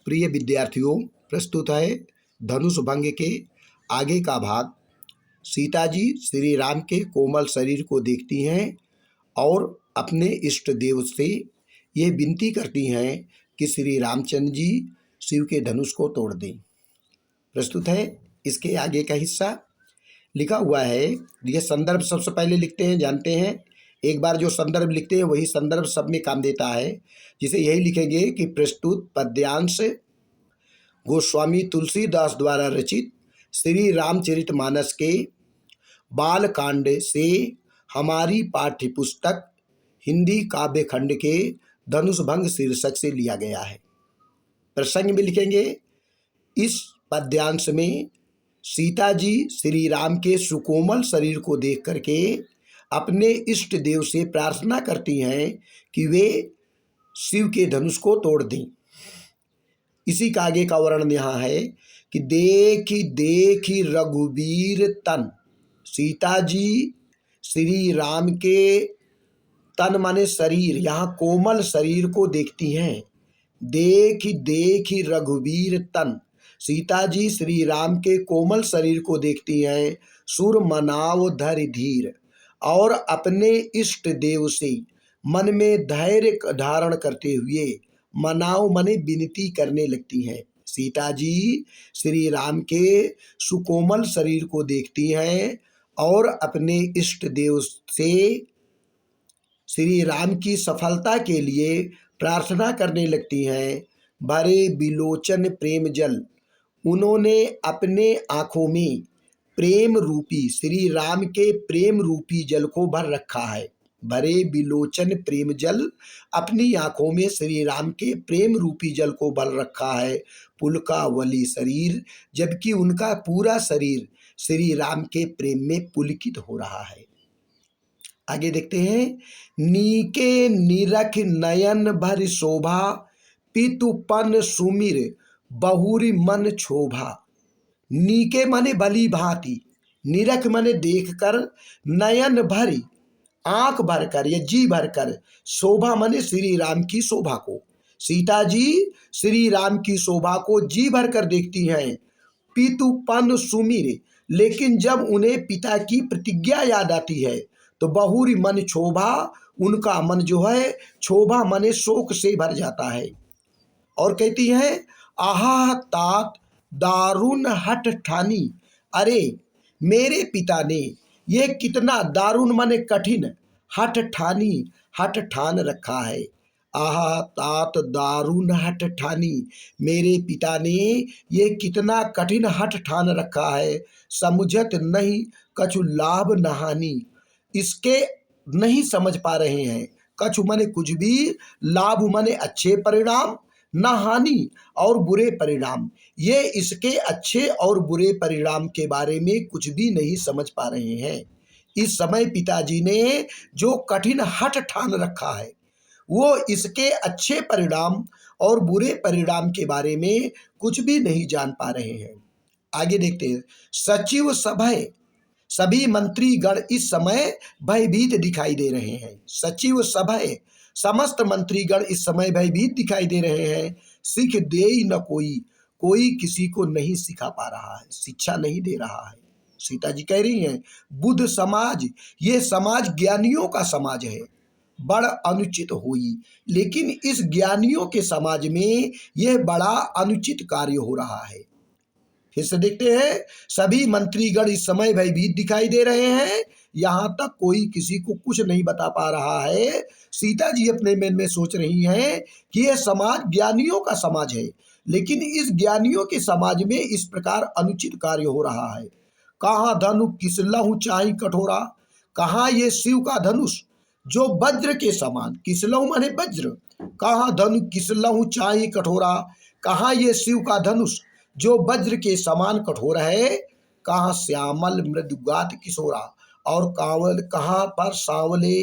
प्रिय विद्यार्थियों, प्रस्तुत है धनुष भंग के आगे का भाग। सीता जी श्री राम के कोमल शरीर को देखती हैं और अपने इष्ट देव से ये विनती करती हैं कि श्री रामचंद्र जी शिव के धनुष को तोड़ दें। प्रस्तुत है इसके आगे का हिस्सा। लिखा हुआ है, यह संदर्भ सबसे पहले लिखते हैं, जानते हैं। एक बार जो संदर्भ लिखते हैं वही संदर्भ सब में काम देता है, जिसे यही लिखेंगे कि प्रस्तुत पद्यांश गोस्वामी तुलसीदास द्वारा रचित श्री रामचरितमानस के बालकांड से हमारी पाठ्य पुस्तक हिंदी काव्य खंड के धनुष भंग शीर्षक से लिया गया है। प्रसंग में लिखेंगे, इस पद्यांश में सीता जी श्री राम के सुकोमल शरीर को देख करके अपने इष्ट देव से प्रार्थना करती हैं कि वे शिव के धनुष को तोड़ दें। इसी का आगे का वर्णन यहाँ है कि देखी देखी रघुवीर तन। सीता जी श्री राम के तन माने शरीर, यहाँ कोमल शरीर को देखती हैं। देखी देखी रघुवीर तन, सीता जी श्री राम के कोमल शरीर को देखती हैं। सुर मनाव धर धीर, और अपने इष्ट देव से मन में धैर्य धारण करते हुए मनाव मने विनती करने लगती हैं। सीता जी श्री राम के सुकोमल शरीर को देखती हैं और अपने इष्ट देव से श्री राम की सफलता के लिए प्रार्थना करने लगती हैं। भरे बिलोचन प्रेम जल, उन्होंने अपने आँखों में प्रेम रूपी, श्री राम के प्रेम रूपी जल को भर रखा है। भरे बिलोचन प्रेम जल, अपनी आँखों में श्री राम के प्रेम रूपी जल को भर रखा है। पुलकावली शरीर, जबकि उनका पूरा शरीर श्री राम के प्रेम में पुलकित हो रहा है। आगे देखते हैं, नीके निरख नयन भर शोभा, पितुपन सुमिर बहुरी मन क्षोभा। नीके माने भली भांति, निरख माने देखकर, नयन भरी आंख भरकर या जी भरकर, शोभा माने श्री राम की शोभा को। सीता जी श्री राम की शोभा को जी भरकर देखती हैं। पितुपन सुमिर, लेकिन जब उन्हें पिता की प्रतिज्ञा याद आती है तो बहुरी मन क्षोभा, उनका मन जो है क्षोभा माने शोक से भर जाता है। और कहती हैं, आहा तात दारुण हठ ठानी। अरे मेरे पिता ने ये कितना दारुण माने कठिन हठ ठानी, हठ ठान रखा है। आहा तात दारुण हठ ठानी, मेरे पिता ने ये कितना कठिन हठ ठान रखा है। समुझत नहीं कछु लाभ नहानी, इसके नहीं समझ पा रहे हैं। कछु माने कुछ भी, लाभ माने अच्छे परिणाम, न हानि और बुरे परिणाम, ये इसके अच्छे और बुरे परिणाम के बारे में कुछ भी नहीं समझ पा रहे हैं। इस समय पिताजी ने जो कठिन हठ ठान रखा है वो इसके अच्छे परिणाम और बुरे परिणाम के बारे में कुछ भी नहीं जान पा रहे हैं। आगे देखते हैं, सचिव सभय, सभी मंत्रीगण इस समय भयभीत दिखाई दे रहे हैं। सचिव सभय, समस्त मंत्रीगण इस समय भयभीत दिखाई दे रहे हैं। सिख दे न कोई, कोई किसी को नहीं सिखा पा रहा है, शिक्षा नहीं दे रहा है। सीता जी कह रही हैं, बुद्ध समाज, ये समाज ज्ञानियों का समाज है, बड़ा अनुचित हुई। लेकिन इस ज्ञानियों के समाज में यह बड़ा अनुचित कार्य हो रहा है। फिर से देखते हैं, सभी मंत्रीगण इस समय भयभीत दिखाई दे रहे हैं। यहाँ तक कोई किसी को कुछ नहीं बता पा रहा है। सीता जी अपने मन में सोच रही हैं कि यह समाज ज्ञानियों का समाज है, लेकिन इस ज्ञानियों के समाज में इस प्रकार अनुचित कार्य हो रहा है। कहाँ धनु किसलहु चाहि कठोरा, कहाँ ये शिव का धनुष जो वज्र के समान, किसलहु माने वज्र, कहाँ धनु किसलहु चाहि कठोरा, कहाँ ये शिव का धनुष जो वज्र के समान कठोर है। कहाँ श्यामल मृदुगात किशोरा, और कांवल कहाँ पर सांवले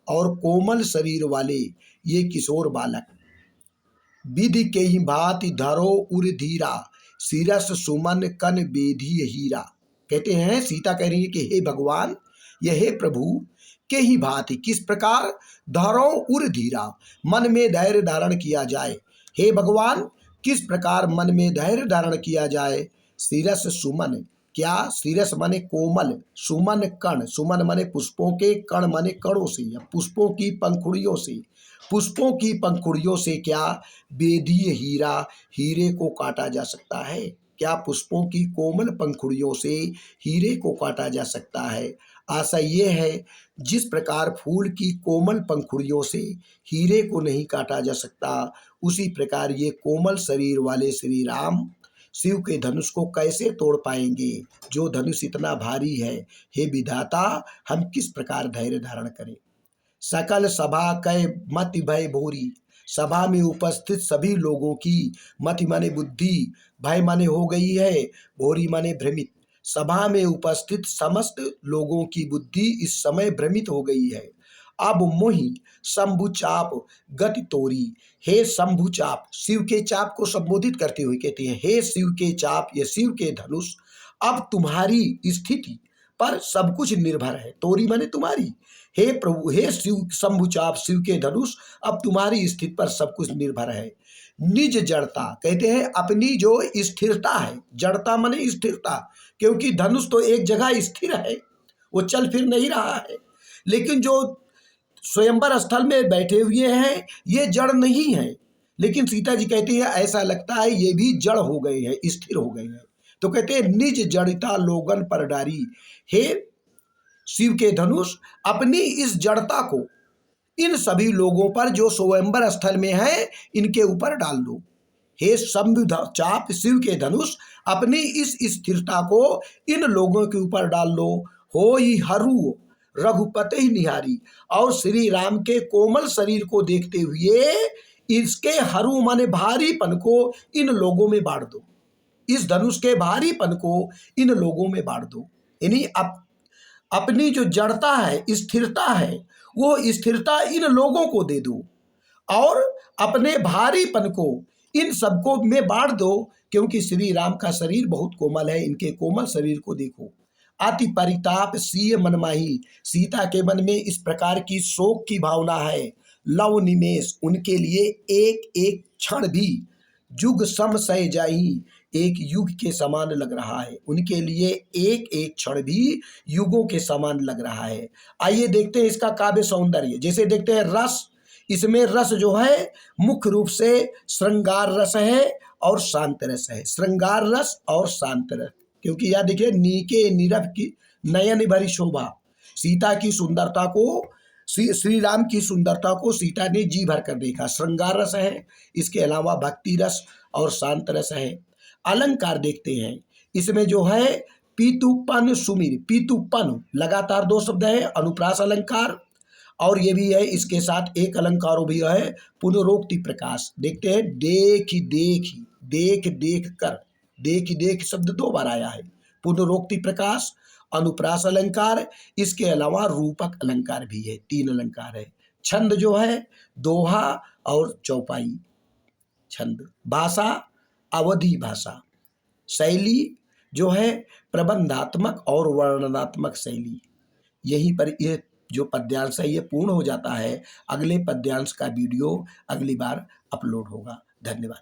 और कोमल शरीर वाले ये किशोर बालक। विधि के ही भांति धरो उर धीरा, सिरस सुमन कन बेधी हीरा। कहते हैं, सीता कह रही है कि हे भगवान, यह हे प्रभु, के ही भांति, किस प्रकार, धरो उर धीरा, मन में धैर्य धारण किया जाए। हे भगवान, किस प्रकार मन में धैर्य धारण किया जाए। शिरस सुमन, क्या शिरस माने कोमल, सुमन कण, सुमन माने पुष्पों के, कण माने कणों से या पुष्पों की पंखुड़ियों से। पुष्पों की पंखुड़ियों से क्या बेधीय हीरा, हीरे को काटा जा सकता है। क्या पुष्पों की कोमल पंखुड़ियों से हीरे को काटा जा सकता है। आशा ये है जिस प्रकार फूल की कोमल पंखुड़ियों से हीरे को नहीं काटा जा सकता, उसी प्रकार ये कोमल शरीर वाले श्री राम शिव के धनुष को कैसे तोड़ पाएंगे। जो धनुष इतना भारी है, हे विधाता हम किस प्रकार धैर्य धारण करें। सकल सभा कै मति भय भोरी, सभा में उपस्थित सभी लोगों की, मति माने बुद्धि, भय माने हो गई है, भोरी माने भ्रमित। सभा में उपस्थित समस्त लोगों की बुद्धि इस समय भ्रमित हो गई है। अब मोहि शंभु चाप गति तोरी, हे शंभु चाप, शिव के चाप को संबोधित करते हुए कहते हैं, हे शिव के चाप, ये शिव के धनुष, अब तुम्हारी स्थिति पर सब कुछ निर्भर है। तोरी माने तुम्हारी, हे प्रभु, हे शिव शंभु चाप, शिव के धनुष, अब तुम्हारी स्थिति पर सब कुछ निर्भर है। निज जड़ता, कहते हैं अपनी जो स्थिरता है, जड़ता माने स्थिरता, क्योंकि धनुष तो एक जगह स्थिर है, वो चल फिर नहीं रहा है। लेकिन जो स्वयंवर स्थल में बैठे हुए हैं ये जड़ नहीं है। लेकिन सीता जी कहती है ऐसा लगता है ये भी जड़ हो गए हैं, स्थिर हो गए हैं। तो कहते हैं निज जड़ता लोगन पर डारी, हे शिव के धनुष अपनी इस जड़ता को इन सभी लोगों पर जो स्वयंवर स्थल में है इनके ऊपर डाल दो। हे शंभु चाप, शिव के धनुष अपनी इस स्थिरता को इन लोगों के ऊपर डाल दो। हो ही हरू रघुपति ही निहारी, और श्री राम के कोमल शरीर को देखते हुए इसके हरू माने भारीपन को इन लोगों में बांट दो। इस धनुष के भारीपन को इन लोगों में बांट दो। यानी अपनी जो जड़ता है, स्थिरता है, वो स्थिरता इन लोगों को दे दो और अपने भारीपन को इन सबको में बांट दो, क्योंकि श्री राम का शरीर बहुत कोमल है। इनके कोमल शरीर को देखो। अति परिताप सीय मन माही, सीता के मन में इस प्रकार की शोक की भावना है। लव निमेष, उनके लिए एक एक क्षण भी युग सम सह जाही, एक युग के समान लग रहा है। उनके लिए एक एक क्षण भी युगों के समान लग रहा है। आइए देखते हैं इसका काव्य सौंदर्य। जैसे देखते हैं रस, इसमें रस जो है मुख्य रूप से श्रृंगार रस है और शांत रस है। श्रृंगार रस और शांत रस, क्योंकि यह देखिए नीके नीरव की नयन भरी शोभा, सीता की सुंदरता को, श्री राम की सुंदरता को सीता ने जी भर कर देखा। श्रृंगार रस है, इसके अलावा भक्ति रस और शांत रस है। अलंकार देखते हैं, इसमें जो है पीतुपन सुमिर, पीतुपन लगातार दो शब्द है, अनुप्रास अलंकार, और ये भी है इसके साथ एक अलंकार भी है पुनरोक्ति प्रकाश। देखते हैं देख देख, देख देख कर, देख देख शब्द दो बार आया है। पुनरोक्ति प्रकाश, अनुप्रास अलंकार, इसके अलावा रूपक अलंकार भी है, तीन अलंकार है। छंद जो है दोहा और चौपाई छंद। भाषा अवधि भाषा। शैली जो है प्रबंधात्मक और वर्णनात्मक शैली। यहीं पर यह जो पद्यांश है ये पूर्ण हो जाता है। अगले पद्यांश का वीडियो अगली बार अपलोड होगा। धन्यवाद।